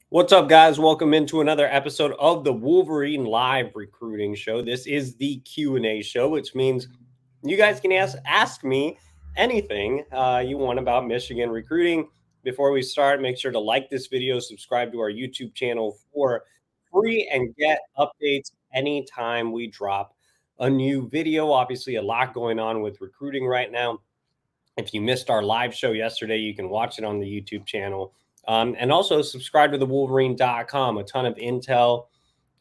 What's up, guys? Welcome into another episode of the Wolverine Live Recruiting Show. This is the Q&A show, which means you guys can ask me anything you want about Michigan recruiting. Before we start, make sure to like this video, subscribe to our YouTube channel for free, and get updates anytime we drop a new video. Obviously, a lot going on with recruiting right now. If you missed our live show yesterday, you can watch it on the YouTube channel. And also subscribe to the Wolverine.com. A ton of intel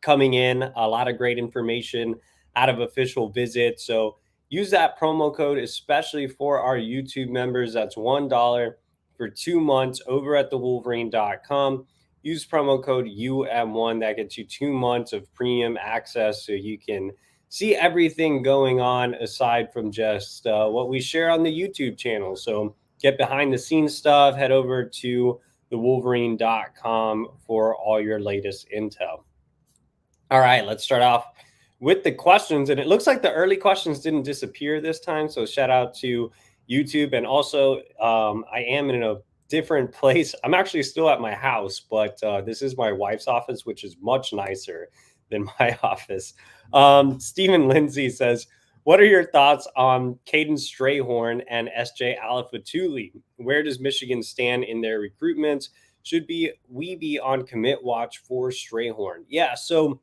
coming in, a lot of great information out of official visits. So use that promo code, especially for our YouTube members. That's $1 for 2 months over at the Wolverine.com. Use promo code UM1. That gets you 2 months of premium access so you can see everything going on aside from just what we share on the YouTube channel. So get behind the scenes stuff. Head over to the Wolverine.com for all your latest intel. All right, let's start off with the questions. And it looks like the early questions didn't disappear this time. So shout out to YouTube. And also, I am in a different place. I'm actually still at my house, but this is my wife's office, which is much nicer than my office. Stephen Lindsay says, what are your thoughts on Caden Strayhorn and SJ Alafatuli? Where does Michigan stand in their recruitment? Should we be on commit watch for Strayhorn? Yeah, so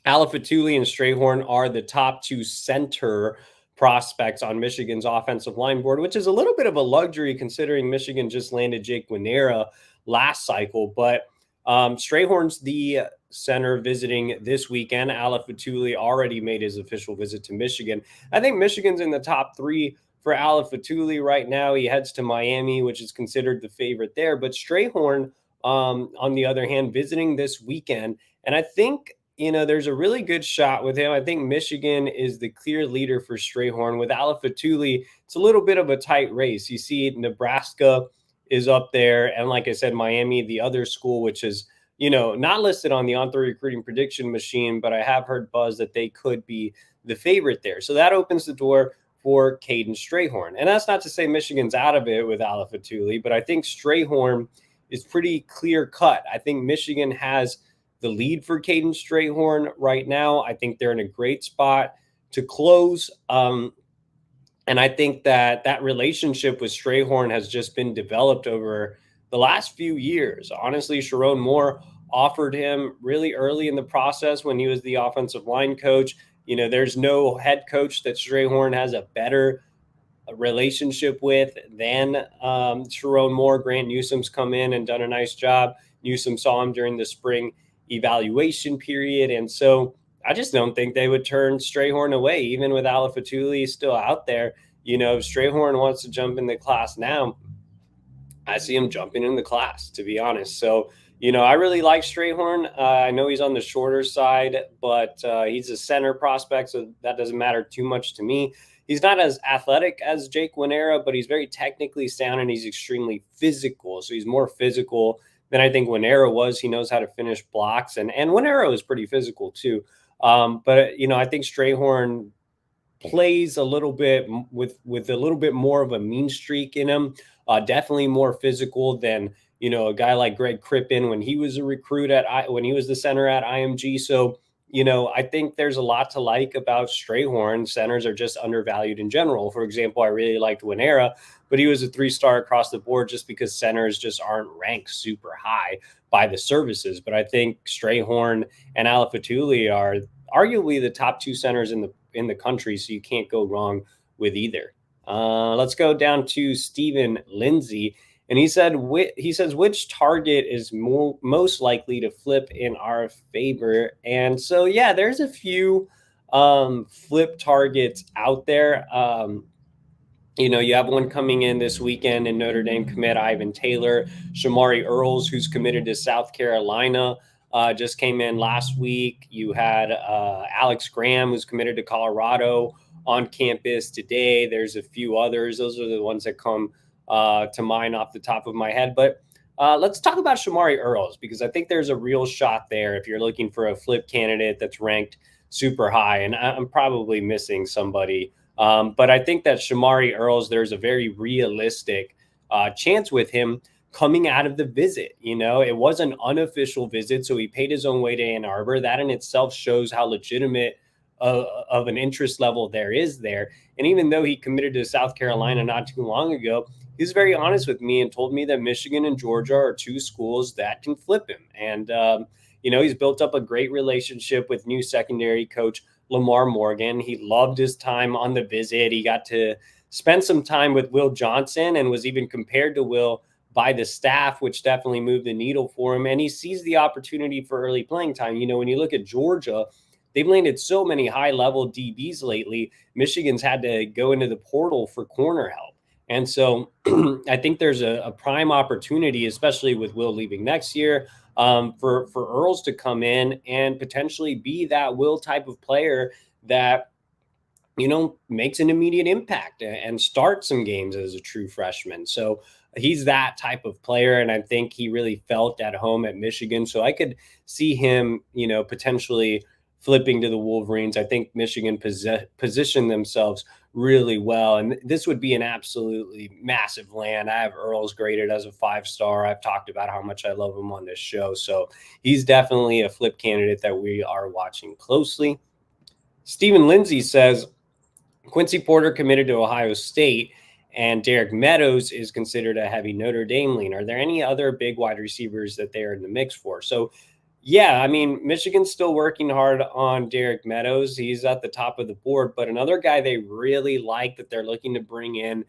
Alafatuli and Strayhorn are the top two center prospects on Michigan's offensive line board, which is a little bit of a luxury considering Michigan just landed Jake Winera last cycle. But Strayhorn's the center visiting this weekend. Alafatuli already made his official visit to Michigan. I think Michigan's in the top 3 for Alafatuli right now. He heads to Miami, which is considered the favorite there. But Strayhorn, on the other hand, visiting this weekend. And I think, there's a really good shot with him. I think Michigan is the clear leader for Strayhorn. With Alafatuli, it's a little bit of a tight race. You see Nebraska is up there. And like I said, Miami, the other school, which is, not listed on the On3 recruiting prediction machine, but I have heard buzz that they could be the favorite there. So that opens the door for Caden Strayhorn. And that's not to say Michigan's out of it with Alafatuli, but I think Strayhorn is pretty clear cut. I think Michigan has the lead for Caden Strayhorn right now. I think they're in a great spot to close. And I think that relationship with Strayhorn has just been developed over the last few years. Honestly, Sherrone Moore offered him really early in the process when he was the offensive line coach. There's no head coach that Strayhorn has a better relationship with than Sherrone Moore. Grant Newsome's come in and done a nice job. Newsome saw him during the spring evaluation period. And so I just don't think they would turn Strayhorn away, even with Alafatuli still out there. If Strayhorn wants to jump in the class now, I see him jumping in the class, to be honest. So, I really like Strayhorn. I know he's on the shorter side, but he's a center prospect, so that doesn't matter too much to me. He's not as athletic as Jake Winera, but he's very technically sound and he's extremely physical. So he's more physical than I think Winera was. He knows how to finish blocks, and Winera is pretty physical too. But I think Strayhorn plays a little bit with a little bit more of a mean streak in him. Definitely more physical than a guy like Greg Crippen when he was a recruit when he was the center at IMG. So I think there's a lot to like about Strayhorn. Centers are just undervalued in general. For example, I really liked Winera, but he was a 3-star across the board just because centers just aren't ranked super high by the services. But I think Strayhorn and Alafatuli are arguably the top 2 centers in the country, so you can't go wrong with either. Let's go down to Stephen Lindsay. And he says, which target is most likely to flip in our favor? And so, yeah, there's a few flip targets out there. You have one coming in this weekend in Notre Dame commit Ivan Taylor. Shamari Earls, who's committed to South Carolina, just came in last week. You had Alex Graham, who's committed to Colorado, on campus today. There's a few others. Those are the ones that come to mind off the top of my head. But let's talk about Shamari Earls, because I think there's a real shot there if you're looking for a flip candidate that's ranked super high. And I'm probably missing somebody But I think that Shamari Earls, there's a very realistic chance with him coming out of the visit. It was an unofficial visit, so he paid his own way to Ann Arbor. That in itself shows how legitimate of an interest level there is there. And even though he committed to South Carolina not too long ago, he was very honest with me and told me that Michigan and Georgia are two schools that can flip him. And, he's built up a great relationship with new secondary coach Lamar Morgan. He loved his time on the visit. He got to spend some time with Will Johnson and was even compared to Will by the staff, which definitely moved the needle for him. And he sees the opportunity for early playing time. When you look at Georgia, they've landed so many high-level DBs lately. Michigan's had to go into the portal for corner help. And so I think there's a prime opportunity, especially with Will leaving next year, for Earls to come in and potentially be that Will type of player that makes an immediate impact and start some games as a true freshman. So he's that type of player. And I think he really felt at home at Michigan. So I could see him, potentially flipping to the Wolverines. I think Michigan positioned themselves really well. And this would be an absolutely massive land. I have Earls graded as a 5-star. I've talked about how much I love him on this show. So he's definitely a flip candidate that we are watching closely. Stephen Lindsay says, Quincy Porter committed to Ohio State, and Derek Meadows is considered a heavy Notre Dame lean. Are there any other big wide receivers that they are in the mix for? So, yeah, I mean, Michigan's still working hard on Derek Meadows. He's at the top of the board. But another guy they really like that they're looking to bring in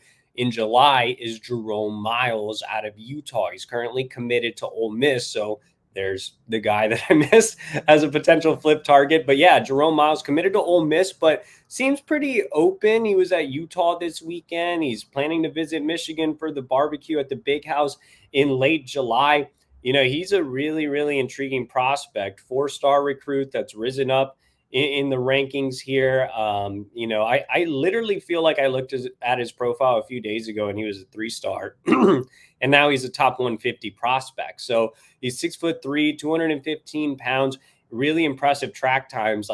July is Jerome Miles out of Utah. He's currently committed to Ole Miss. So there's the guy that I missed as a potential flip target. But yeah, Jerome Miles committed to Ole Miss, but seems pretty open. He was at Utah this weekend. He's planning to visit Michigan for the barbecue at the Big House in late July. He's a really, really intriguing prospect, 4-star recruit that's risen up in the rankings here. I literally feel like I looked at his profile a few days ago and he was a 3-star. And now he's a top 150 prospect. So he's 6'3", 215 pounds, really impressive track times.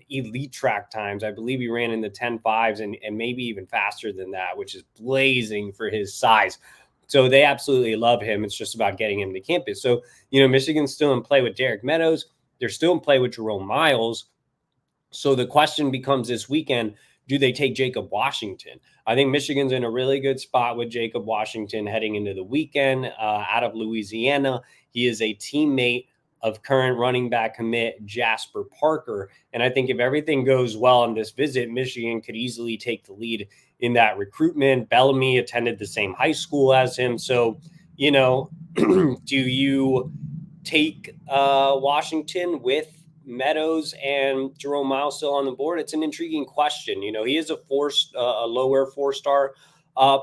Elite track times. I believe he ran in the 10.5s and maybe even faster than that, which is blazing for his size. So they absolutely love him. It's just about getting him to campus. So, Michigan's still in play with Derek Meadows. They're still in play with Jerome Miles. So the question becomes this weekend, do they take Jacob Washington? I think Michigan's in a really good spot with Jacob Washington heading into the weekend out of Louisiana. He is a teammate of current running back commit Jasper Parker. And I think if everything goes well on this visit, Michigan could easily take the lead in that recruitment. Bellamy attended the same high school as him. So, do you take Washington with Meadows and Jerome Miles still on the board? It's an intriguing question. He is a lower 4-star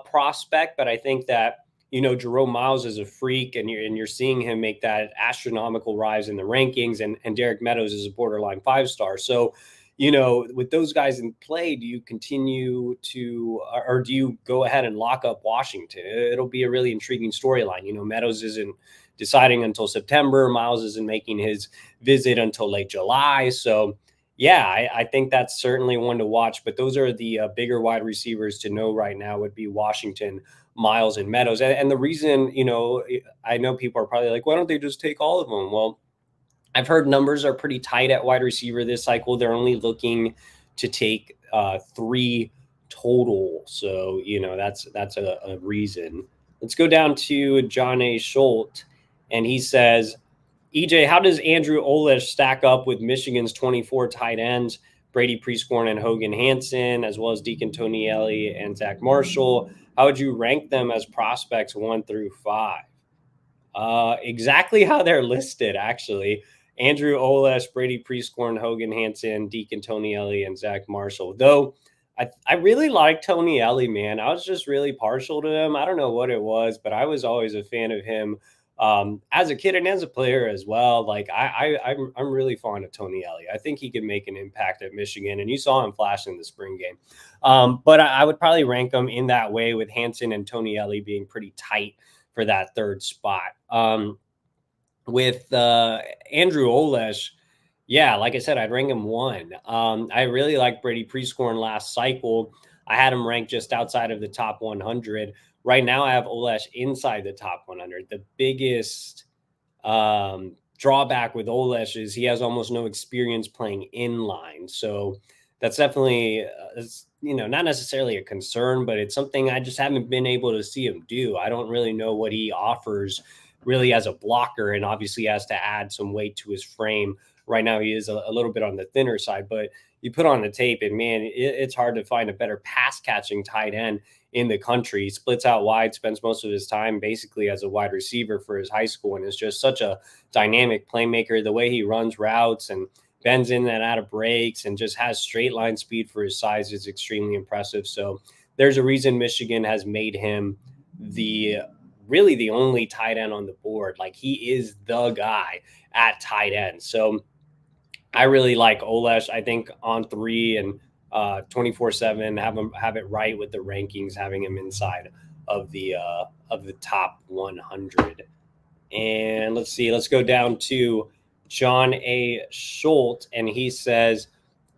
prospect, but I think that Jerome Miles is a freak, and you're seeing him make that astronomical rise in the rankings, and Derek Meadows is a borderline 5-star. So, with those guys in play, do you continue to, or do you go ahead and lock up Washington? It'll be a really intriguing storyline. Meadows isn't deciding until September. Miles isn't making his visit until late July. So, yeah, I think that's certainly one to watch. But those are the bigger wide receivers to know right now would be Washington, Miles, and Meadows. And the reason, I know people are probably like, why don't they just take all of them? Well, I've heard numbers are pretty tight at wide receiver this cycle. They're only looking to take 3 total. So, that's a reason. Let's go down to John A. Schultz. And he says, EJ, how does Andrew Olesh stack up with Michigan's 24 tight ends, Brady Prescorn and Hogan Hansen, as well as Deacon Tonielli and Zach Marshall? How would you rank them as prospects 1 through 5? Exactly how they're listed, actually. Andrew Olesh, Brady Prescorn, Hogan Hansen, Deacon Tonielli, and Zach Marshall. Though I really like Tonielli, man. I was just really partial to him. I don't know what it was, but I was always a fan of him as a kid and as a player as well. I'm really fond of Tonielli. I think he could make an impact at Michigan, and you saw him flash in the spring game. But I would probably rank them in that way, with Hansen and Tonielli being pretty tight for that 3rd spot. With Andrew Olesh, Yeah, like I said, I'd rank him one. I really like Brady Prescorn last cycle. I had him ranked just outside of the top 100. Right now, I have Olesh inside the top 100. The biggest drawback with Olesh is he has almost no experience playing inline. So that's definitely, not necessarily a concern, but it's something I just haven't been able to see him do. I don't really know what he offers really as a blocker, and obviously has to add some weight to his frame. Right now, he is a little bit on the thinner side, but you put on the tape, and man, it's hard to find a better pass catching tight end in the country. He splits out wide, spends most of his time basically as a wide receiver for his high school, and is just such a dynamic playmaker. The way he runs routes and bends in and out of breaks and just has straight line speed for his size is extremely impressive. So there's a reason Michigan has made him the really the only tight end on the board. Like, he is the guy at tight end. So I really like Olesh. I think on three and 24/7 have it right with the rankings, having him inside of the top 100. And let's see, let's go down to John A. Schultz, and he says,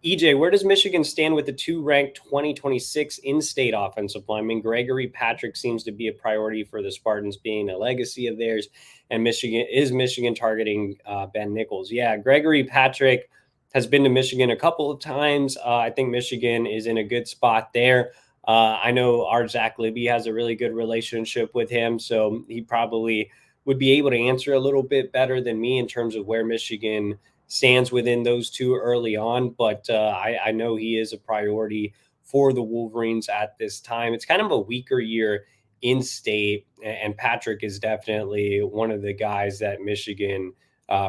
EJ, where does Michigan stand with the two ranked 2026 in-state offensive linemen? Gregory Patrick seems to be a priority for the Spartans, being a legacy of theirs. And Michigan targeting Ben Nichols? Yeah, Gregory Patrick has been to Michigan a couple of times. I think Michigan is in a good spot there. I know our Zach Libby has a really good relationship with him, so he probably would be able to answer a little bit better than me in terms of where Michigan stands within those two early on. But I know he is a priority for the Wolverines at this time. It's kind of a weaker year in state, and Patrick is definitely one of the guys that Michigan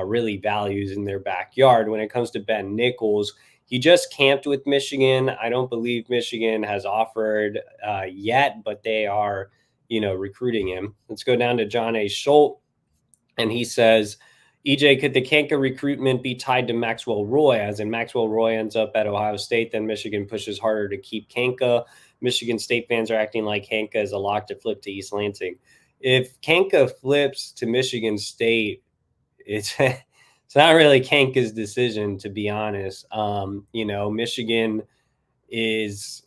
really values in their backyard. When it comes to Ben Nichols, he just camped with Michigan. I don't believe Michigan has offered yet, but they are, recruiting him. Let's go down to John A. Schultz, and he says, EJ, could the Kanka recruitment be tied to Maxwell Roy? As in, Maxwell Roy ends up at Ohio State, then Michigan pushes harder to keep Kanka. Michigan State fans are acting like Kanka is a lock to flip to East Lansing. If Kanka flips to Michigan State, it's it's not really Kanka's decision, to be honest. Michigan is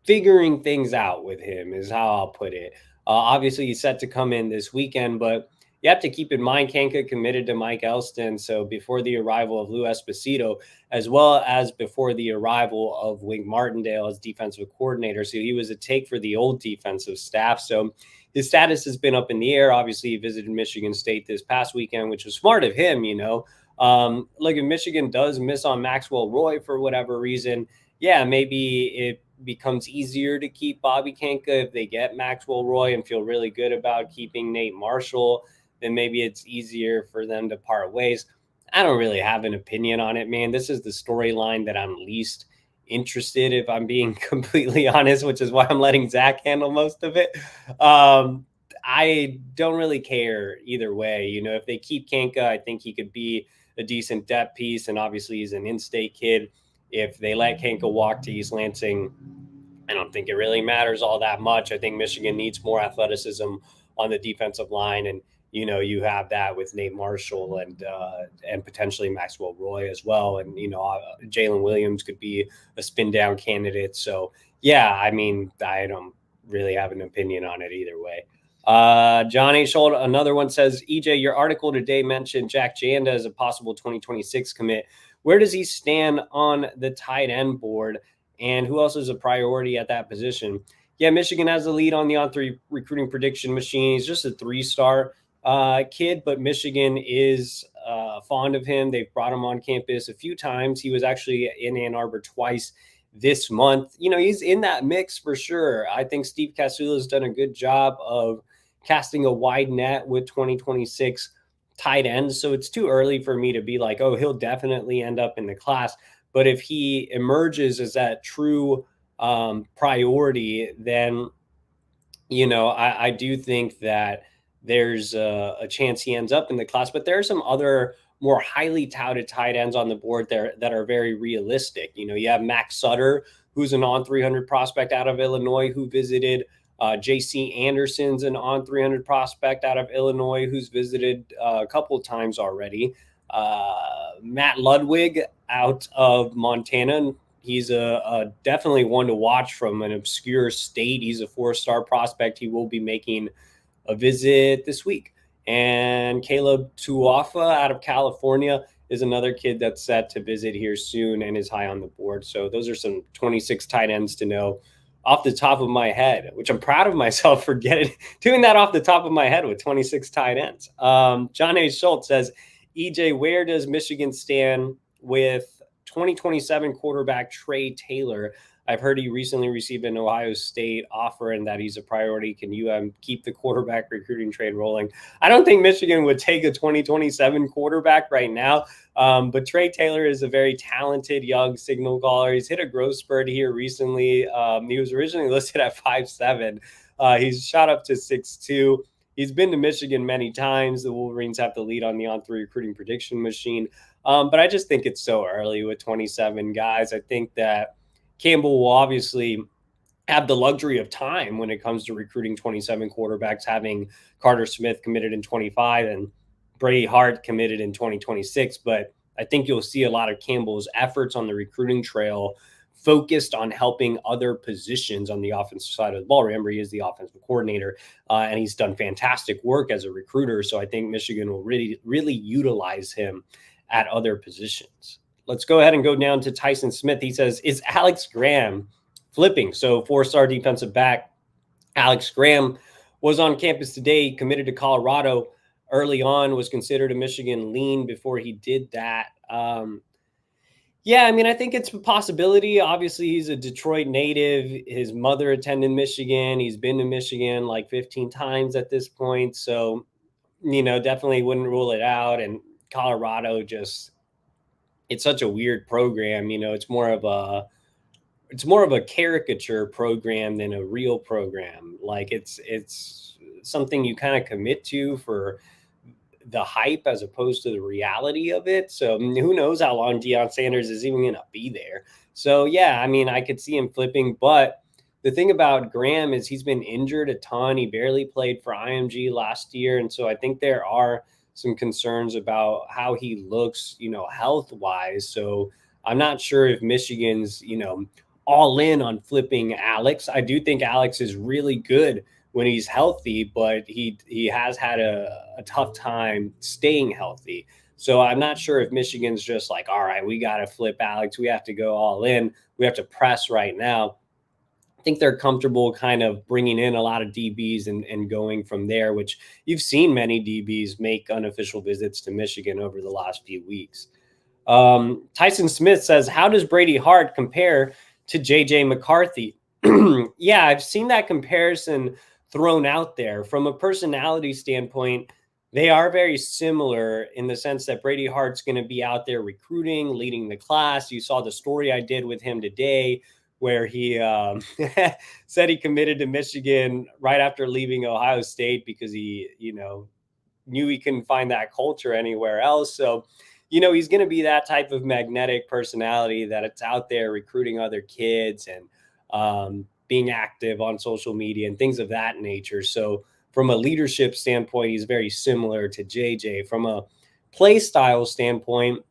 figuring things out with him, is how I'll put it. Obviously, he's set to come in this weekend, but you have to keep in mind Kanka committed to Mike Elston. So before the arrival of Lou Esposito, as well as before the arrival of Wink Martindale as defensive coordinator. So he was a take for the old defensive staff. So his status has been up in the air. Obviously, he visited Michigan State this past weekend, which was smart of him, Look, if Michigan does miss on Maxwell Roy for whatever reason, yeah, maybe it becomes easier to keep Bobby Kanka if they get Maxwell Roy and feel really good about keeping Nate Marshall. Then maybe it's easier for them to part ways. I don't really have an opinion on it, man. This is the storyline that I'm least interested, if I'm being completely honest, which is why I'm letting Zach handle most of it. I don't really care either way. If they keep Kanka, I think he could be a decent depth piece, and obviously he's an in-state kid. If they let Kanka walk to East Lansing, I don't think it really matters all that much. I think Michigan needs more athleticism on the defensive line, and you have that with Nate Marshall and potentially Maxwell Roy as well, and Jalen Williams could be a spin down candidate. So yeah, I mean, I don't really have an opinion on it either way. Johnny Schultz, another one, says, EJ, your article today mentioned Jack Janda as a possible 2026 commit. Where does he stand on the tight end board, and who else is a priority at that position? Yeah, Michigan has the lead on the on-3 recruiting prediction machine. He's just a 3-star kid, but Michigan is fond of him. They've brought him on campus a few times. He was actually in Ann Arbor twice this month. He's in that mix for sure. I think Steve Casula has done a good job of casting a wide net with 2026 tight ends. So it's too early for me to be like, oh, he'll definitely end up in the class. But if he emerges as that true priority, then, I do think that there's a chance he ends up in the class. But there are some other more highly touted tight ends on the board there that are very realistic. You have Max Sutter, who's an on 300 prospect out of Illinois, who visited. J.C. Anderson's an on 300 prospect out of Illinois, who's visited a couple of times already. Matt Ludwig out of Montana. He's a definitely one to watch from an obscure state. He's a 4-star prospect. He will be making a visit this week. And Caleb Tuafa out of California is another kid that's set to visit here soon and is high on the board. So those are some 26 tight ends to know off the top of my head, which I'm proud of myself for doing that off the top of my head with 26 tight ends. John A. Schultz says, EJ, where does Michigan stand with 2027 quarterback Trey Taylor? I've heard he recently received an Ohio State offer and that he's a priority. Can you keep the quarterback recruiting trade rolling? I don't think Michigan would take a 2027 quarterback right now, but Trey Taylor is a very talented young signal caller. He's hit a growth spurt here recently. He was originally listed at 5'7". He's shot up to 6'2". He's been to Michigan many times. The Wolverines have the lead on the On3 recruiting prediction machine. But I just think it's so early with 27 guys. I think that Campbell will obviously have the luxury of time when it comes to recruiting 27 quarterbacks, having Carter Smith committed in 25 and Brady Hart committed in 2026. But I think you'll see a lot of Campbell's efforts on the recruiting trail focused on helping other positions on the offensive side of the ball. Remember, he is the offensive coordinator, and he's done fantastic work as a recruiter. So I think Michigan will really utilize him at other positions. Let's go ahead and go down to Tyson Smith. He says, is Alex Graham flipping? So 4-star defensive back Alex Graham was on campus today, committed to Colorado early on, was considered a Michigan lean before he did that. Yeah, I mean, I think it's a possibility. Obviously, he's a Detroit native. His mother attended Michigan. He's been to Michigan like 15 times at this point. So, definitely wouldn't rule it out. And Colorado it's such a weird program. It's more of a caricature program than a real program. Like it's something you kind of commit to for the hype as opposed to the reality of it. So who knows how long Deion Sanders is even going to be there. So yeah, I mean, I could see him flipping, but the thing about Graham is he's been injured a ton. He barely played for IMG last year. And so I think there are some concerns about how he looks, health wise. So I'm not sure if Michigan's, all in on flipping Alex. I do think Alex is really good when he's healthy, but he has had a tough time staying healthy. So I'm not sure if Michigan's just like, all right, we got to flip Alex. We have to go all in. We have to press right now. I think they're comfortable kind of bringing in a lot of DBs and going from there, which you've seen many DBs make unofficial visits to Michigan over the last few weeks. Tyson Smith says, how does Brady Hart compare to JJ McCarthy? Yeah, I've seen that comparison thrown out there. From a personality standpoint, they are very similar in the sense that Brady Hart's going to be out there recruiting, leading the class. You saw the story I did with him today where he said he committed to Michigan right after leaving Ohio State because he, knew he couldn't find that culture anywhere else. So, he's going to be that type of magnetic personality that it's out there recruiting other kids and being active on social media and things of that nature. So from a leadership standpoint, he's very similar to JJ. From a play style standpoint,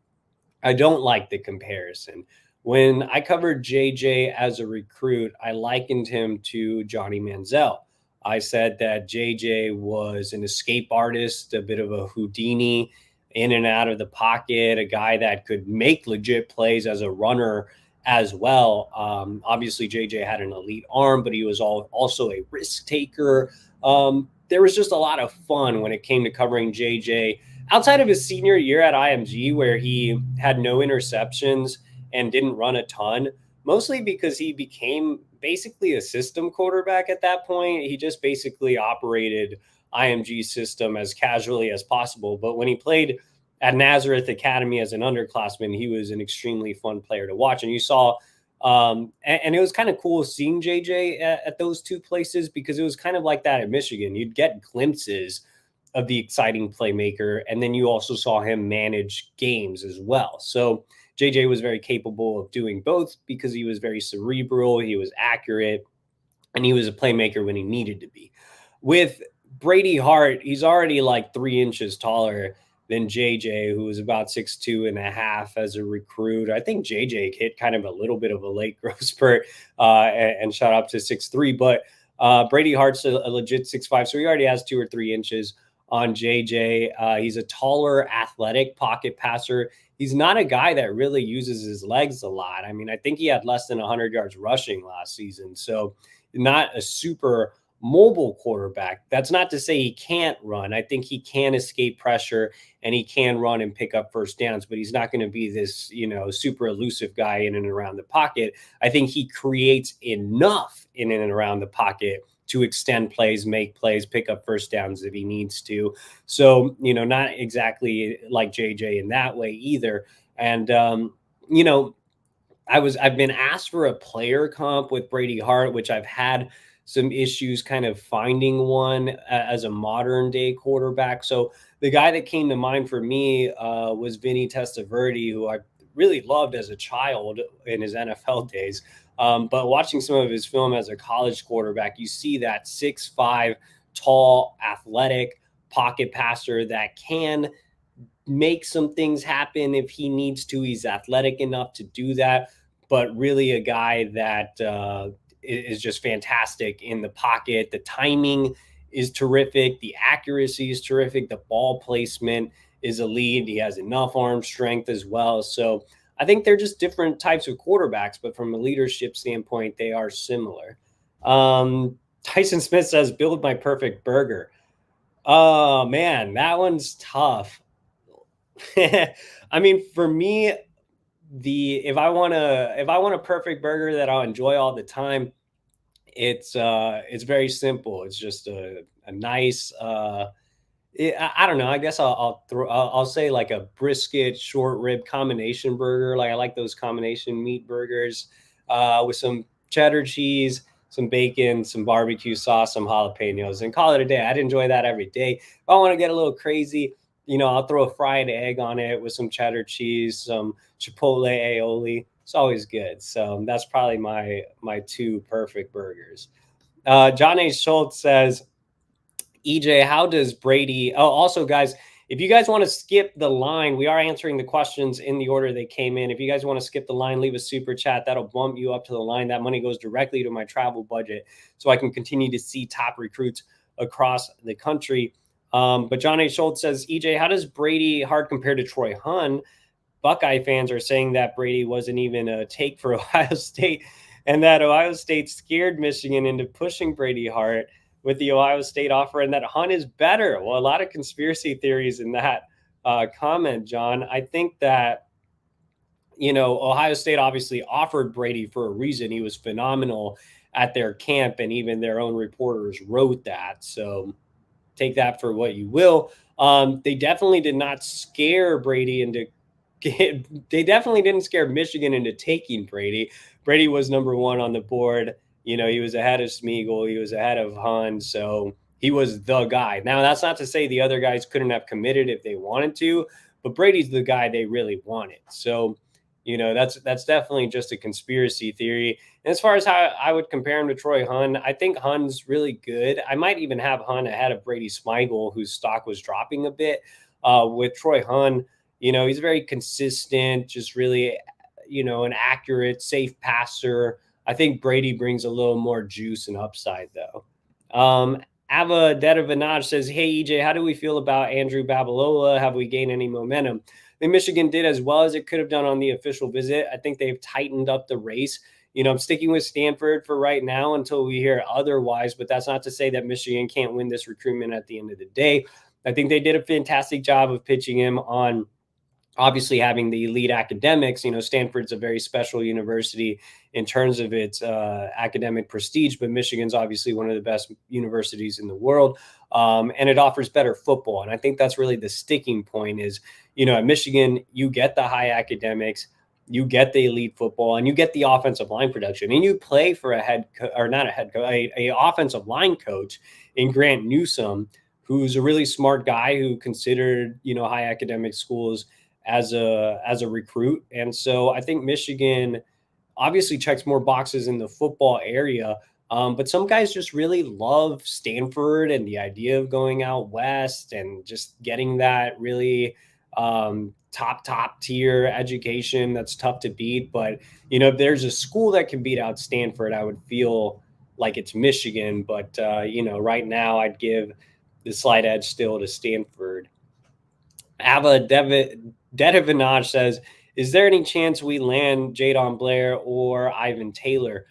I don't like the comparison. When I covered JJ as a recruit, I likened him to Johnny Manziel. I said that JJ was an escape artist, a bit of a Houdini, in and out of the pocket, a guy that could make legit plays as a runner as well. Obviously, JJ had an elite arm, but he was also a risk taker. There was just a lot of fun when it came to covering JJ. Outside of his senior year at IMG, where he had no interceptions and didn't run a ton, mostly because he became basically a system quarterback at that point. He just basically operated IMG system as casually as possible. But when he played at Nazareth Academy as an underclassman, he was an extremely fun player to watch. And you saw, and it was kind of cool seeing JJ at those two places because it was kind of like that at Michigan. You'd get glimpses of the exciting playmaker, and then you also saw him manage games as well. So JJ was very capable of doing both because he was very cerebral, he was accurate, and he was a playmaker when he needed to be. With Brady Hart, he's already like 3 inches taller than JJ, who was about 6'2.5" as a recruit. I think JJ hit kind of a little bit of a late growth spurt and shot up to 6'3", but Brady Hart's a legit 6'5", so he already has 2 or 3 inches on JJ. He's a taller, athletic pocket passer. He's not a guy that really uses his legs a lot. I mean, I think he had less than 100 yards rushing last season. So not a super mobile quarterback. That's not to say he can't run. I think he can escape pressure and he can run and pick up first downs, but he's not going to be this, super elusive guy in and around the pocket. I think he creates enough in and around the pocket to extend plays, make plays, pick up first downs if he needs to. So, not exactly like JJ in that way either. And, I've been asked for a player comp with Brady Hart, which I've had some issues kind of finding one as a modern day quarterback. So the guy that came to mind for me was Vinny Testaverde, who I really loved as a child in his NFL days. But watching some of his film as a college quarterback, you see that 6'5", tall, athletic pocket passer that can make some things happen if he needs to. He's athletic enough to do that, but really a guy that is just fantastic in the pocket. The timing is terrific. The accuracy is terrific. The ball placement is elite. He has enough arm strength as well. So I think they're just different types of quarterbacks, but from a leadership standpoint, they are similar. Tyson Smith says, build my perfect burger. Oh man, that one's tough. I mean, for me, if I want a perfect burger that I'll enjoy all the time, it's very simple. It's just a nice I don't know. I guess I'll say like a brisket short rib combination burger. Like I like those combination meat burgers with some cheddar cheese, some bacon, some barbecue sauce, some jalapenos, and call it a day. I'd enjoy that every day. If I want to get a little crazy, I'll throw a fried egg on it with some cheddar cheese, some chipotle aioli. It's always good. So that's probably my 2 perfect burgers. John A. Schultz says, EJ, how does Brady? Oh, also, guys, if you guys want to skip the line, we are answering the questions in the order they came in. If you guys want to skip the line, leave a super chat. That'll bump you up to the line. That money goes directly to my travel budget so I can continue to see top recruits across the country. But John A. Schultz says, EJ, how does Brady Hart compare to Troy Hun? Buckeye fans are saying that Brady wasn't even a take for Ohio State and that Ohio State scared Michigan into pushing Brady Hart with the Ohio State offer and that Hunt is better. Well, a lot of conspiracy theories in that comment, John. I think that, Ohio State obviously offered Brady for a reason. He was phenomenal at their camp, and even their own reporters wrote that. So take that for what you will. They definitely did not scare Brady into they definitely didn't scare Michigan into taking Brady. Brady was number 1 on the board. He was ahead of Smeagol. He was ahead of Hun. So he was the guy. Now, that's not to say the other guys couldn't have committed if they wanted to, but Brady's the guy they really wanted. So, that's definitely just a conspiracy theory. And as far as how I would compare him to Troy Hun, I think Hun's really good. I might even have Hun ahead of Brady Smeagol, whose stock was dropping a bit. With Troy Hun, he's very consistent, just really, an accurate, safe passer. I think Brady brings a little more juice and upside, though. Ava Detavanaj says, hey, EJ, how do we feel about Andrew Babalola? Have we gained any momentum? I think Michigan did as well as it could have done on the official visit. I think they've tightened up the race. I'm sticking with Stanford for right now until we hear otherwise, but that's not to say that Michigan can't win this recruitment at the end of the day. I think they did a fantastic job of pitching him on obviously having the elite academics. Stanford's a very special university in terms of its academic prestige, but Michigan's obviously one of the best universities in the world. And it offers better football. And I think that's really the sticking point is, at Michigan, you get the high academics, you get the elite football, and you get the offensive line production, and you play for a offensive line coach in Grant Newsome, who's a really smart guy who considered, high academic schools as a recruit. And so I think Michigan obviously checks more boxes in the football area. But some guys just really love Stanford and the idea of going out west and just getting that really top tier education that's tough to beat. But, if there's a school that can beat out Stanford, I would feel like it's Michigan. But, right now I'd give the slight edge still to Stanford. Ava Dedevinaj says, is there any chance we land Jadon Blair or Ivan Taylor?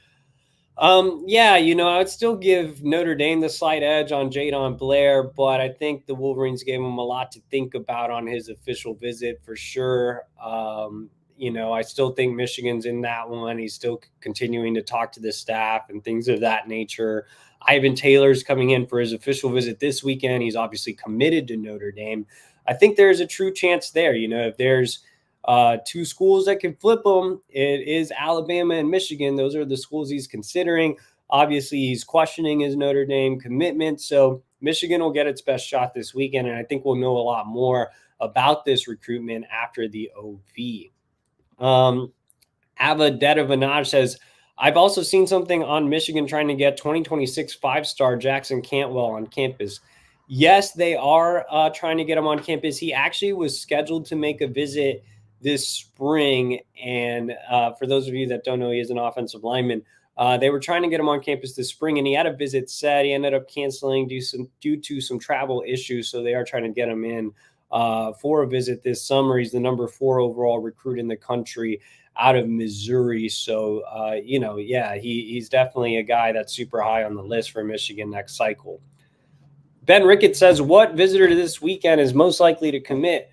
Yeah, I would still give Notre Dame the slight edge on Jadon Blair, but I think the Wolverines gave him a lot to think about on his official visit for sure. I still think Michigan's in that one. He's still continuing to talk to the staff and things of that nature. Ivan Taylor's coming in for his official visit this weekend. He's obviously committed to Notre Dame. I think there's a true chance there. If there's two schools that can flip him, it is Alabama and Michigan. Those are the schools he's considering. Obviously, he's questioning his Notre Dame commitment. So Michigan will get its best shot this weekend. And I think we'll know a lot more about this recruitment after the OV. Ava Dedevanaj says, I've also seen something on Michigan trying to get 2026 five-star Jackson Cantwell on campus. Yes, they are trying to get him on campus. He actually was scheduled to make a visit this spring. And for those of you that don't know, he is an offensive lineman. They were trying to get him on campus this spring, and he had a visit set. He ended up canceling due to some travel issues. So they are trying to get him in for a visit this summer. He's the number 4 overall recruit in the country out of Missouri. So, he's definitely a guy that's super high on the list for Michigan next cycle. Ben Ricketts says, what visitor to this weekend is most likely to commit?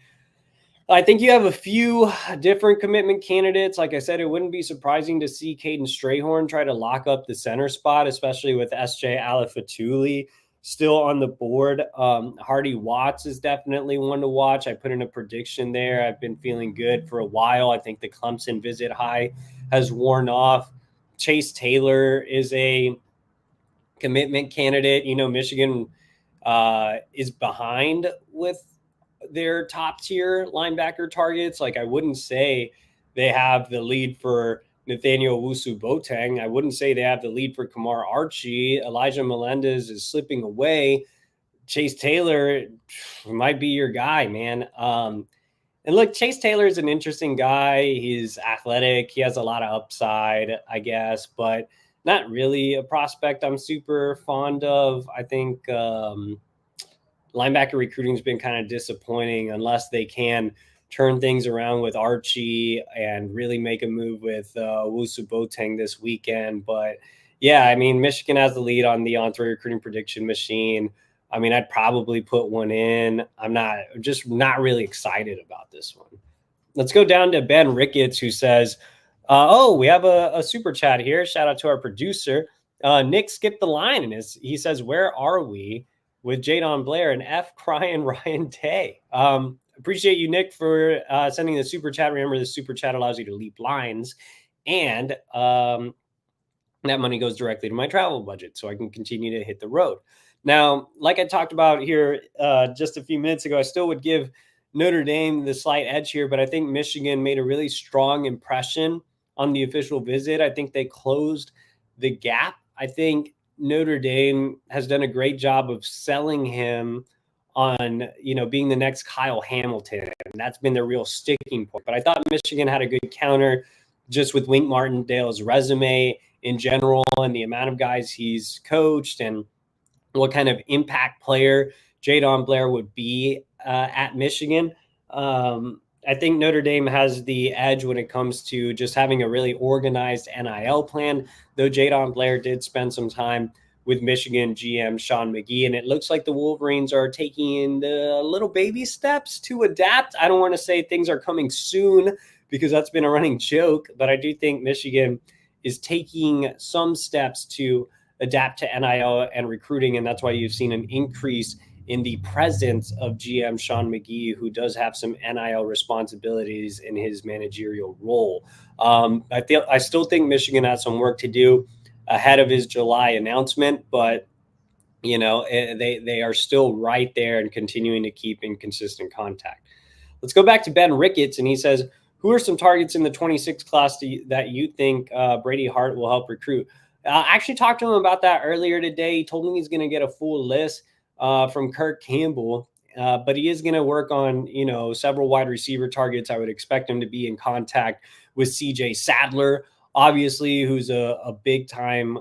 I think you have a few different commitment candidates. Like I said, it wouldn't be surprising to see Caden Strayhorn try to lock up the center spot, especially with SJ Alafatuli still on the board. Hardy Watts is definitely one to watch. I put in a prediction there. I've been feeling good for a while. I think the Clemson visit high has worn off. Chase Taylor is a commitment candidate. Michigan is behind with their top tier linebacker targets. Like, I wouldn't say they have the lead for Nathaniel Wusu-Boateng. I wouldn't say they have the lead for Kamar Archie. Elijah Melendez is slipping away. Chase Taylor might be your guy, man. And look, Chase Taylor is an interesting guy. He's athletic. He has a lot of upside, I guess, but not really a prospect I'm super fond of. I think linebacker recruiting has been kind of disappointing unless they can turn things around with Archie and really make a move with Wusu-Boateng this weekend. But yeah, I mean, Michigan has the lead on the on-three recruiting prediction machine. I mean, I'd probably put one in. I'm not really excited about this one. Let's go down to Ben Ricketts, who says, we have a super chat here. Shout out to our producer. Nick skipped the line, and he says, where are we with Jadon Blair and F. Crying Ryan Day? Appreciate you, Nick, for sending the super chat. Remember, the super chat allows you to leap lines, and that money goes directly to my travel budget so I can continue to hit the road. Now, like I talked about here just a few minutes ago, I still would give Notre Dame the slight edge here, but I think Michigan made a really strong impression on the official visit. I think they closed the gap. I think Notre Dame has done a great job of selling him on, being the next Kyle Hamilton. And that's been the real sticking point. But I thought Michigan had a good counter just with Wink Martindale's resume in general and the amount of guys he's coached and what kind of impact player Jadon Blair would be at Michigan. I think Notre Dame has the edge when it comes to just having a really organized NIL plan, though Jadon Blair did spend some time with Michigan GM Sean McGee, and it looks like the Wolverines are taking the little baby steps to adapt. I don't want to say things are coming soon because that's been a running joke, but I do think Michigan is taking some steps to adapt to NIL and recruiting, and that's why you've seen an increase in the presence of GM Sean McGee, who does have some NIL responsibilities in his managerial role. I still think Michigan has some work to do ahead of his July announcement, but they are still right there and continuing to keep in consistent contact. Let's go back to Ben Ricketts, and he says, who are some targets in the 26 class that you think Brady Hart will help recruit? I actually talked to him about that earlier today. He told me he's going to get a full list from Kirk Campbell, but he is going to work on, several wide receiver targets. I would expect him to be in contact with CJ Sadler, obviously, who's a big time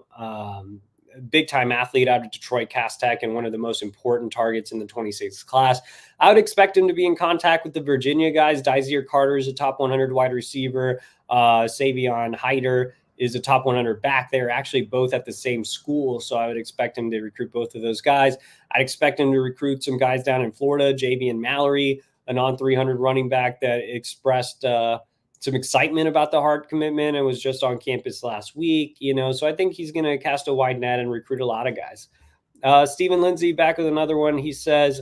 athlete out of Detroit Cast Tech and one of the most important targets in the 26th class. I would expect him to be in contact with the Virginia guys. Dazier Carter is a top 100 wide receiver. Savion Hyder is a top 100 back. They're actually both at the same school, so I would expect him to recruit both of those guys. I'd expect him to recruit some guys down in Florida, Javian Mallory, a non-300 running back that expressed some excitement about the hard commitment and was just on campus last week, so I think he's going to cast a wide net and recruit a lot of guys. Stephen Lindsay back with another one. He says,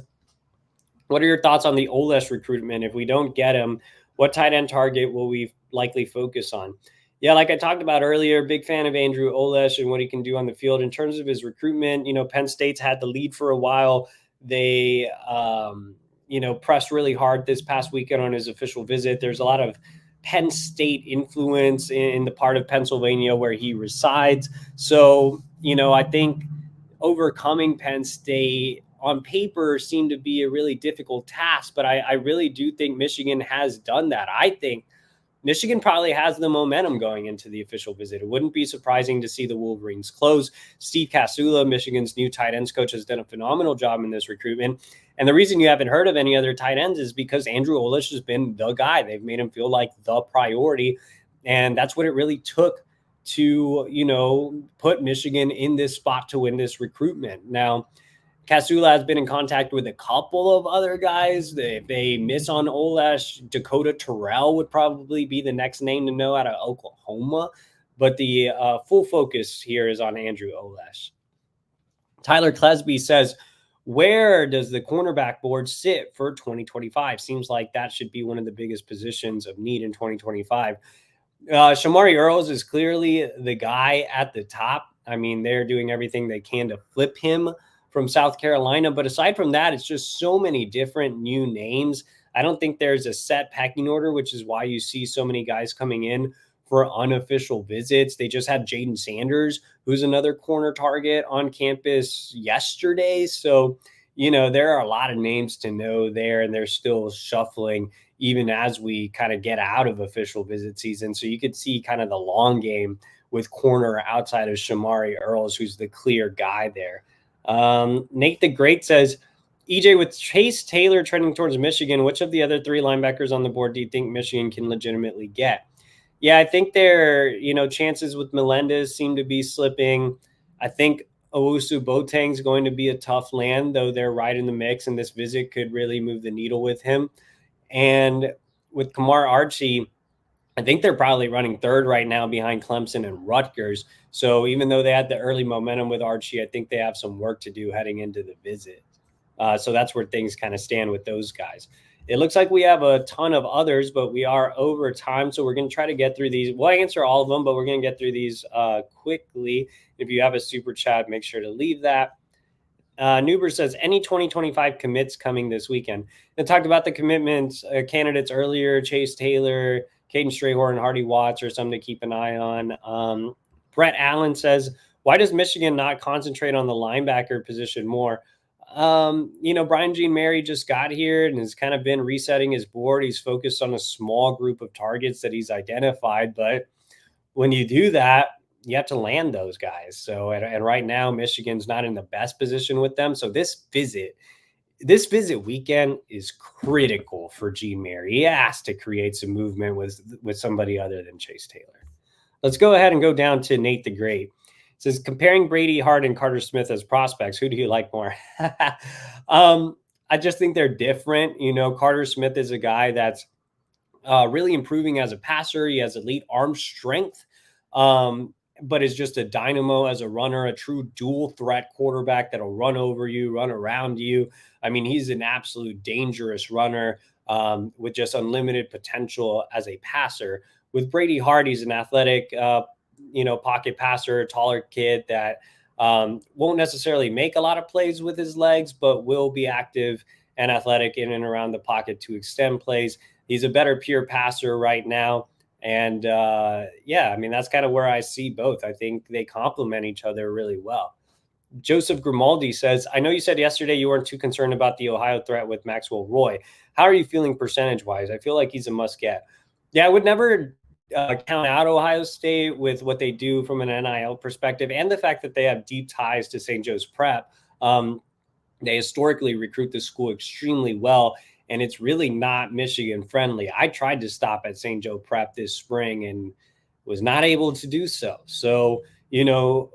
what are your thoughts on the Olesh recruitment? If we don't get him, what tight end target will we likely focus on? Yeah, like I talked about earlier, big fan of Andrew Olesh and what he can do on the field. In terms of his recruitment, Penn State's had the lead for a while. They, pressed really hard this past weekend on his official visit. There's a lot of Penn State influence in the part of Pennsylvania where he resides. So, I think overcoming Penn State on paper seemed to be a really difficult task, but I really do think Michigan has done that. I think Michigan probably has the momentum going into the official visit. It wouldn't be surprising to see the Wolverines close. Steve Casula, Michigan's new tight ends coach, has done a phenomenal job in this recruitment. And the reason you haven't heard of any other tight ends is because Andrew Olesh has been the guy. They've made him feel like the priority. And that's what it really took to, put Michigan in this spot to win this recruitment. Now, Casula has been in contact with a couple of other guys. If they miss on Olesh, Dakota Terrell would probably be the next name to know out of Oklahoma. But the full focus here is on Andrew Olesh. Tyler Klesby says, where does the cornerback board sit for 2025? Seems like that should be one of the biggest positions of need in 2025. Shamari Earls is clearly the guy at the top. I mean, they're doing everything they can to flip him from South Carolina. But aside from that, it's just so many different new names. I don't think there's a set pecking order, which is why you see so many guys coming in for unofficial visits. They just had Jaden Sanders, who's another corner target on campus yesterday. So, there are a lot of names to know there, and they're still shuffling even as we kind of get out of official visit season. So you could see kind of the long game with corner outside of Shamari Earls, who's the clear guy there. Nate the Great says, EJ, with Chase Taylor trending towards Michigan, which of the other three linebackers on the board do you think Michigan can legitimately get? Yeah, I think their, chances with Melendez seem to be slipping. I think Owusu Boateng's going to be a tough land, though they're right in the mix, and this visit could really move the needle with him. And with Kamar Archie, I think they're probably running third right now behind Clemson and Rutgers. So even though they had the early momentum with Archie, I think they have some work to do heading into the visit. So that's where things kind of stand with those guys. It looks like we have a ton of others, but we are over time. So we're going to try to get through these. We'll answer all of them, but we're going to get through these quickly. If you have a super chat, make sure to leave that. Nuber says, any 2025 commits coming this weekend? I talked about the commitments candidates earlier, Chase Taylor, Caden Strayhorn, Hardy Watts are some to keep an eye on. Brett Allen says, why does Michigan not concentrate on the linebacker position more? Brian Jean Mary just got here and has kind of been resetting his board. He's focused on a small group of targets that he's identified. But when you do that, you have to land those guys. So, and right now, Michigan's not in the best position with them. So this visit weekend is critical for Gene Mary. He has to create some movement with somebody other than Chase Taylor. Let's go ahead and go down to Nate the Great. It says, comparing Brady Hart and Carter Smith as prospects, who do you like more? I just think they're different. Carter Smith is a guy that's really improving as a passer. He has elite arm strength. But is just a dynamo as a runner, a true dual threat quarterback that'll run over you, run around you. I mean, he's an absolute dangerous runner with just unlimited potential as a passer. With Brady Hart, he's an athletic, pocket passer, taller kid that won't necessarily make a lot of plays with his legs, but will be active and athletic in and around the pocket to extend plays. He's a better pure passer right now. And yeah, I mean, that's kind of where I see both. I think they complement each other really well. Joseph Grimaldi says, I know you said yesterday you weren't too concerned about the Ohio threat with Maxwell Roy. How are you feeling percentage wise? I feel like he's a must get. Yeah, I would never count out Ohio State with what they do from an NIL perspective and the fact that they have deep ties to St. Joe's Prep. They historically recruit the school extremely well, and it's really not Michigan friendly. I tried to stop at St. Joe Prep this spring and was not able to do so. So,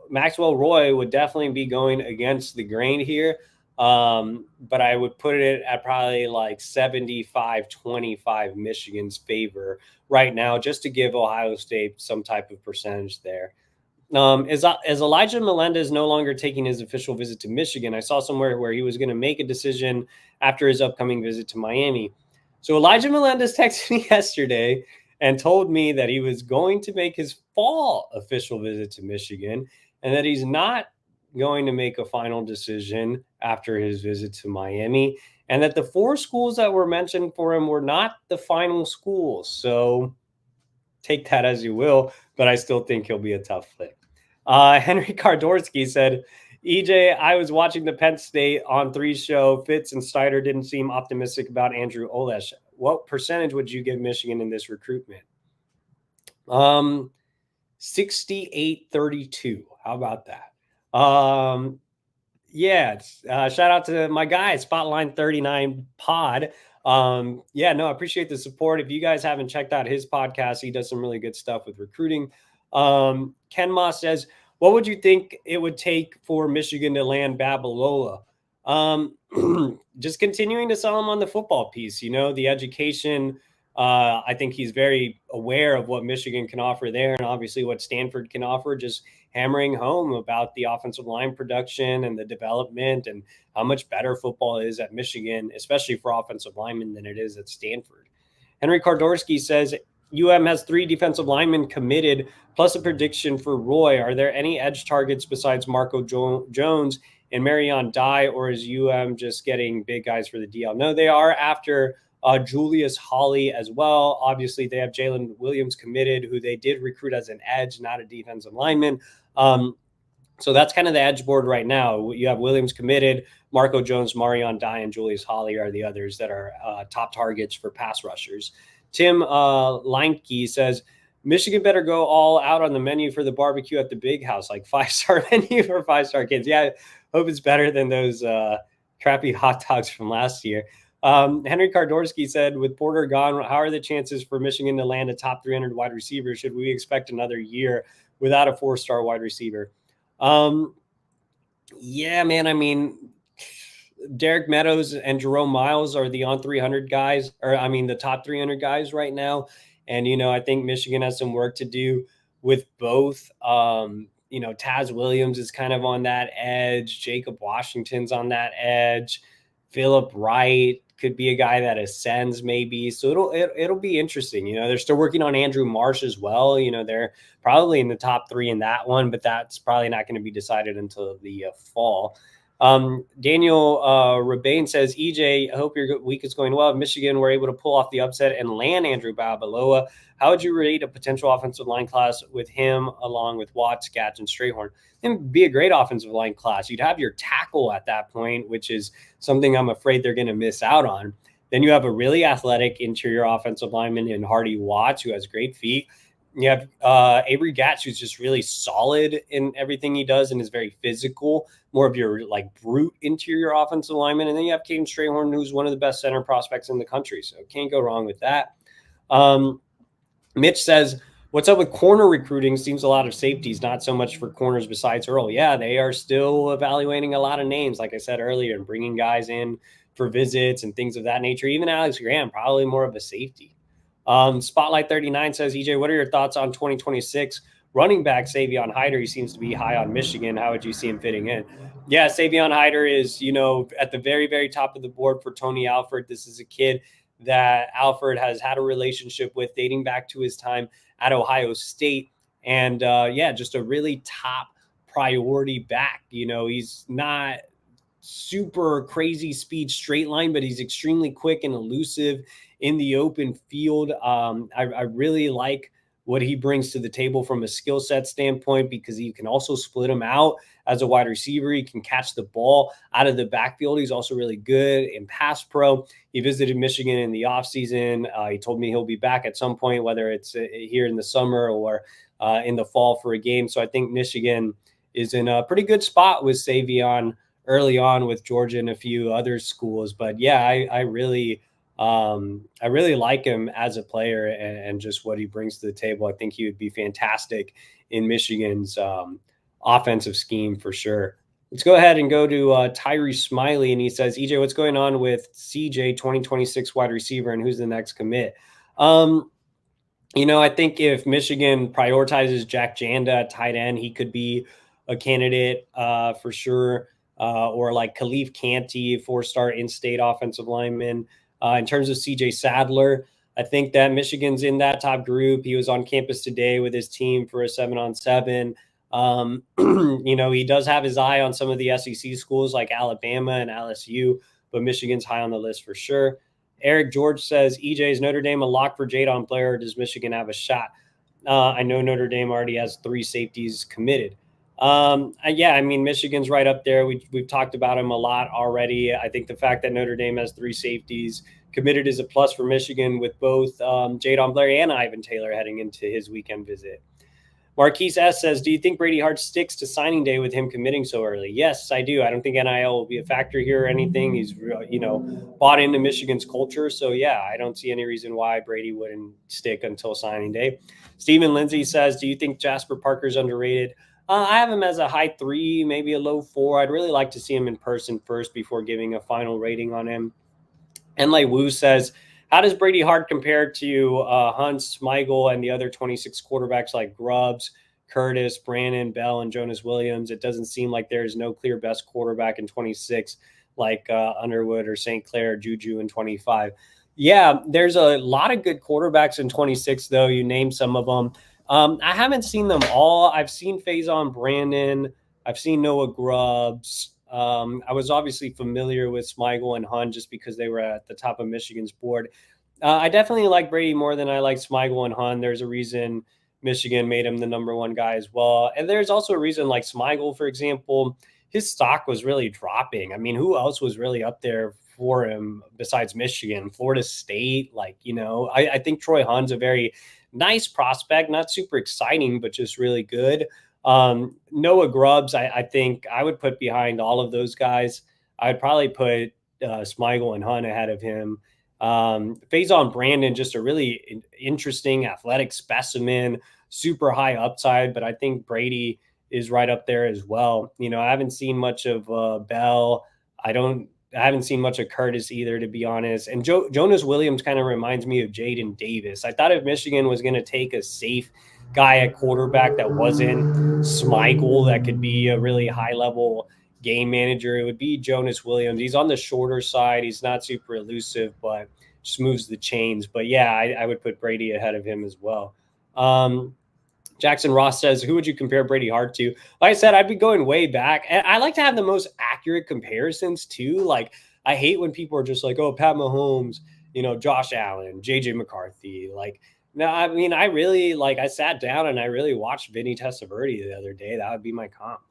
Maxwell Roy would definitely be going against the grain here. But I would put it at probably like 75-25 Michigan's favor right now, just to give Ohio State some type of percentage there. Is Elijah Melendez no longer taking his official visit to Michigan? I saw somewhere where he was going to make a decision after his upcoming visit to Miami. So Elijah Melendez texted me yesterday and told me that he was going to make his fall official visit to Michigan and that he's not going to make a final decision after his visit to Miami, and that the 4 schools that were mentioned for him were not the final schools. So take that as you will, but I still think he'll be a tough fit. Henry Kardorsky said, EJ, I was watching the Penn State on 3 show. Fitz and Snyder didn't seem optimistic about Andrew Olesh. What percentage would you give Michigan in this recruitment? 68-32. How about that? Yeah. Shout out to my guy, Spotline 39 Pod. Yeah, no, I appreciate the support. If you guys haven't checked out his podcast, he does some really good stuff with recruiting. Ken Moss says, what would you think it would take for Michigan to land Babalola? Just continuing to sell him on the football piece, the education. I think he's very aware of what Michigan can offer there and obviously what Stanford can offer, just hammering home about the offensive line production and the development and how much better football is at Michigan, especially for offensive linemen, than it is at Stanford. Henry Kardorsky says, has 3 defensive linemen committed, plus a prediction for Roy. Are there any edge targets besides Marco Jones and Marion Dye, or is just getting big guys for the DL? No, they are after Julius Hawley as well. Obviously, they have Jalen Williams committed, who they did recruit as an edge, not a defensive lineman. So that's kind of the edge board right now. You have Williams committed, Marco Jones, Marion Dye, and Julius Hawley are the others that are top targets for pass rushers. Tim Leinke says, Michigan better go all out on the menu for the barbecue at the big house, like 5-star menu for 5-star kids. Yeah, I hope it's better than those crappy hot dogs from last year. Henry Kardorsky said, with Porter gone, how are the chances for Michigan to land a top 300 wide receiver? Should we expect another year without a 4-star wide receiver? Yeah, man. I mean, Derek Meadows and Jerome Miles are the on 300 guys, the top 300 guys right now. And, I think Michigan has some work to do with both. Taz Williams is kind of on that edge. Jacob Washington's on that edge. Philip Wright could be a guy that ascends maybe. So it'll be interesting. They're still working on Andrew Marsh as well. They're probably in the top 3 in that one, but that's probably not going to be decided until the fall. Daniel Rebane says, EJ, I hope your week is going well. If Michigan were able to pull off the upset and land Andrew Babalola, how would you rate a potential offensive line class with him along with Watts, Gatch, and Strayhorn? It'd be a great offensive line class. You'd have your tackle at that point, which is something I'm afraid they're going to miss out on. Then you have a really athletic interior offensive lineman in Hardy Watts, who has great feet. You have Avery Gatch, who's just really solid in everything he does and is very physical, more of your brute interior offensive lineman. And then you have Caden Strayhorn, who's one of the best center prospects in the country. So can't go wrong with that. Mitch says, what's up with corner recruiting? Seems a lot of safeties, not so much for corners besides Earl. Yeah, they are still evaluating a lot of names, like I said earlier, and bringing guys in for visits and things of that nature. Even Alex Graham, probably more of a safety. Spotlight 39 says, EJ, what are your thoughts on 2026 running back Savion Hyder? He seems to be high on Michigan. How would you see him fitting in? Yeah, Savion Hyder is, at the very, very top of the board for Tony Alford. This is a kid that Alford has had a relationship with dating back to his time at Ohio State. And just a really top priority back. He's not super crazy speed straight line, but he's extremely quick and elusive in the open field. I really like what he brings to the table from a skill set standpoint, because he can also split him out as a wide receiver. He can catch the ball out of the backfield. He's also really good in pass pro. He visited Michigan in the offseason. He told me he'll be back at some point, whether it's here in the summer or in the fall for a game. So I think Michigan is in a pretty good spot with Savion early on with Georgia and a few other schools. But yeah, I really like him as a player and just what he brings to the table. I think he would be fantastic in Michigan's offensive scheme for sure. Let's go ahead and go to Tyree Smiley, and he says, EJ, what's going on with CJ 2026 wide receiver, and who's the next commit? I think if Michigan prioritizes Jack Janda at tight end, he could be a candidate for sure. Or like Khalif Canty, 4-star in-state offensive lineman. In terms of CJ Sadler, I think that Michigan's in that top group. He was on campus today with his team for a 7-on-7. He does have his eye on some of the SEC schools like Alabama and LSU, but Michigan's high on the list for sure. Eric George says, EJ, is Notre Dame a lock for Jadon Blair, or does Michigan have a shot? I know Notre Dame already has 3 safeties committed. Michigan's right up there. We've talked about him a lot already. I think the fact that Notre Dame has 3 safeties committed is a plus for Michigan, with both Jadon Blair and Ivan Taylor heading into his weekend visit. Marquise S says, do you think Brady Hart sticks to signing day with him committing so early? Yes, I do. I don't think NIL will be a factor here or anything. He's, bought into Michigan's culture. So, yeah, I don't see any reason why Brady wouldn't stick until signing day. Stephen Lindsay says, do you think Jasper Parker's underrated? I have him as a high 3, maybe a low 4. I'd really like to see him in person first before giving a final rating on him. Enlay Wu says, how does Brady Hart compare to Hunt, Smigel, and the other 26 quarterbacks like Grubbs, Curtis, Brandon, Bell, and Jonas Williams? It doesn't seem like there's no clear best quarterback in 26 like Underwood or St. Clair or Juju in 25. Yeah, there's a lot of good quarterbacks in 26, though. You named some of them. I haven't seen them all. I've seen Faison Brandon. I've seen Noah Grubbs. I was obviously familiar with Smigel and Hunt just because they were at the top of Michigan's board. I definitely like Brady more than I like Smigel and Hunt. There's a reason Michigan made him the number 1 guy as well. And there's also a reason, like Smigel, for example, his stock was really dropping. I mean, who else was really up there for him besides Michigan? Florida State, I think Troy Hunt's a very nice prospect, not super exciting, but just really good. Noah Grubbs, I think I would put behind all of those guys. I'd probably put Smigel and Hunt ahead of him. Faison Brandon, just a really interesting athletic specimen, super high upside, but I think Brady is right up there as well. I haven't seen much of Bell. I haven't seen much of Curtis either, to be honest. And Jonas Williams kind of reminds me of Jaden Davis. I thought if Michigan was going to take a safe guy at quarterback that wasn't Smigel, that could be a really high-level game manager, it would be Jonas Williams. He's on the shorter side. He's not super elusive, but just moves the chains. But, yeah, I would put Brady ahead of him as well. Jackson Ross says, who would you compare Brady Hart to? Like I said, I'd be going way back. And I like to have the most accurate comparisons too. Like, I hate when people are just like, oh, Pat Mahomes, Josh Allen, JJ McCarthy. Like, no, I mean, I sat down and I really watched Vinny Testaverde the other day. That would be my comp.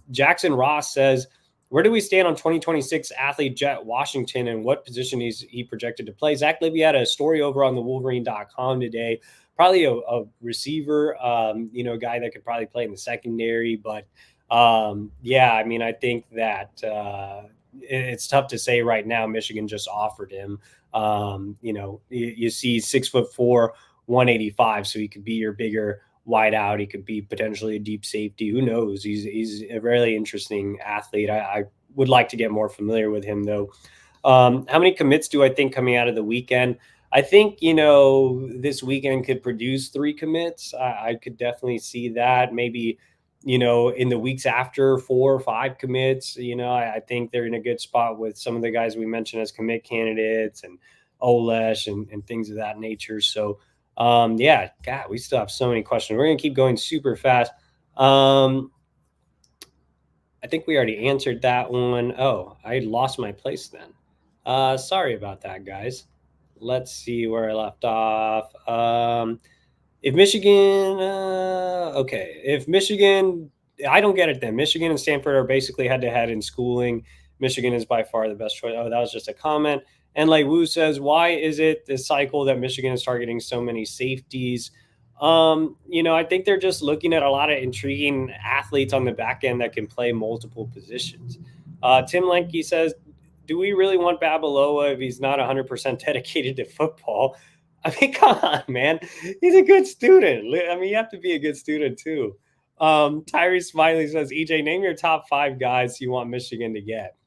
Jackson Ross says, where do we stand on 2026 athlete Jet Washington, and what position he projected to play? Zach Libby had a story over on the Wolverine.com today. Probably a receiver, guy that could probably play in the secondary. But, I think that it's tough to say right now. Michigan just offered him. You see 6'4", 185, so he could be your bigger wide out. He could be potentially a deep safety. Who knows? He's a really interesting athlete. I would like to get more familiar with him, though. How many commits do I think coming out of the weekend? I think, this weekend could produce 3 commits. I could definitely see that. Maybe, in the weeks after, 4 or 5 commits. I think they're in a good spot with some of the guys we mentioned as commit candidates and Olesh and things of that nature. So, God, we still have so many questions. We're going to keep going super fast. I think we already answered that one. Oh, I lost my place then. Sorry about that, guys. Let's see where I left off. If Michigan, okay, if Michigan, I don't get it then. Michigan and Stanford are basically head to head in schooling. Michigan is by far the best choice. Oh, that was just a comment. And like Wu says, why is it the cycle that Michigan is targeting so many safeties? I think they're just looking at a lot of intriguing athletes on the back end that can play multiple positions. Tim Lenke says, do we really want Babalola if he's not 100% dedicated to football? I mean, come on, man. He's a good student. I mean, you have to be a good student too. Tyree Smiley says, EJ, name your top 5 guys you want Michigan to get.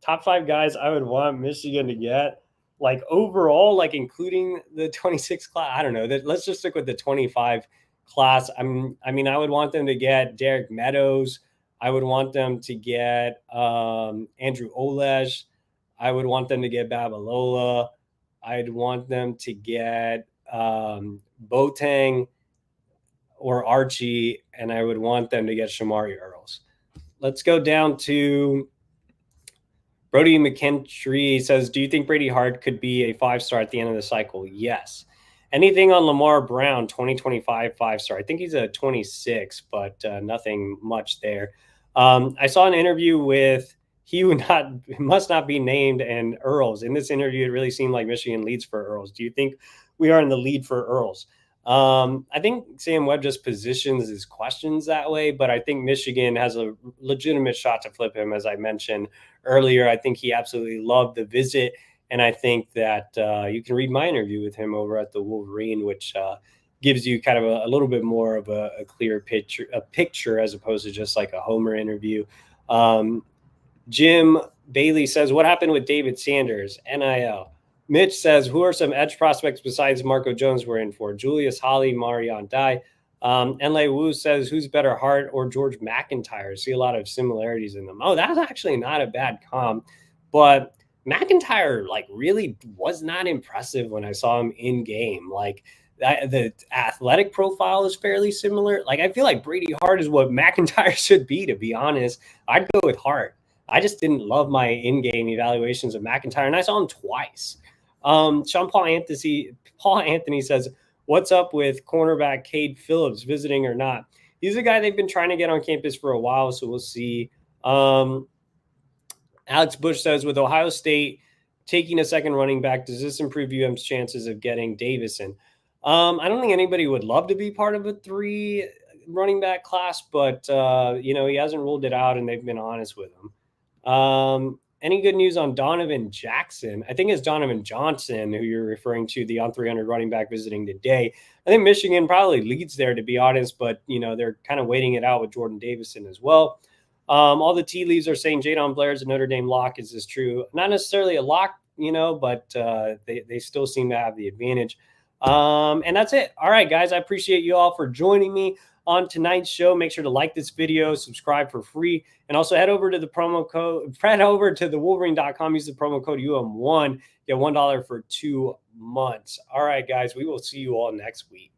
Top 5 guys I would want Michigan to get, like overall, like including the 26 class. I don't know. Let's just stick with the 25 class. I would want them to get Derek Meadows. I would want them to get Andrew Olesh. I would want them to get Babalola. I'd want them to get Boateng or Archie, and I would want them to get Shamari Earls. Let's go down to Brody McKentry says, do you think Brady Hart could be a 5-star at the end of the cycle? Yes. Anything on Lamar Brown, 2025 5-star? I think he's a 26, but nothing much there. I saw an interview with he must not be named and Earls. In this interview, it really seemed like Michigan leads for Earls. Do you think we are in the lead for Earls? I think Sam Webb just positions his questions that way, but I think Michigan has a legitimate shot to flip him, as I mentioned earlier. I think he absolutely loved the visit, and I think that you can read my interview with him over at the Wolverine, which gives you kind of a little bit more of a clear picture as opposed to just like a Homer interview. Jim Bailey says, what happened with David Sanders? NIL. Mitch says, who are some edge prospects besides Marco Jones we're in for? Julius Holly, Marion Dye. Enlai Wu says, who's better, Hart or George McIntyre? See a lot of similarities in them. Oh, that's actually not a bad comp. But McIntyre, like, really was not impressive when I saw him in game. Like, the athletic profile is fairly similar. Like, I feel like Brady Hart is what McIntyre should be, to be honest. I'd go with Hart. I just didn't love my in-game evaluations of McIntyre, and I saw him twice. Sean Paul Anthony says, what's up with cornerback Cade Phillips, visiting or not? He's a guy they've been trying to get on campus for a while, so we'll see. Alex Bush says, with Ohio State taking a second running back, does this improve UM's chances of getting Davison? I don't think anybody would love to be part of a 3 running back class, but, he hasn't ruled it out, and they've been honest with him. Any good news on Donovan Jackson? I think it's Donovan Johnson who you're referring to, the on 300 running back visiting today. I think Michigan probably leads there, to be honest, but, they're kind of waiting it out with Jordan Davison as well. All the tea leaves are saying Jadon Blair is a Notre Dame lock. Is this true? Not necessarily a lock, but they still seem to have the advantage. And that's it. All right, guys, I appreciate you all for joining me on tonight's show. Make sure to like this video, subscribe for free, and also head over to the Wolverine.com, use the promo code UM1, get $1 for 2 months. All right, guys, we will see you all next week.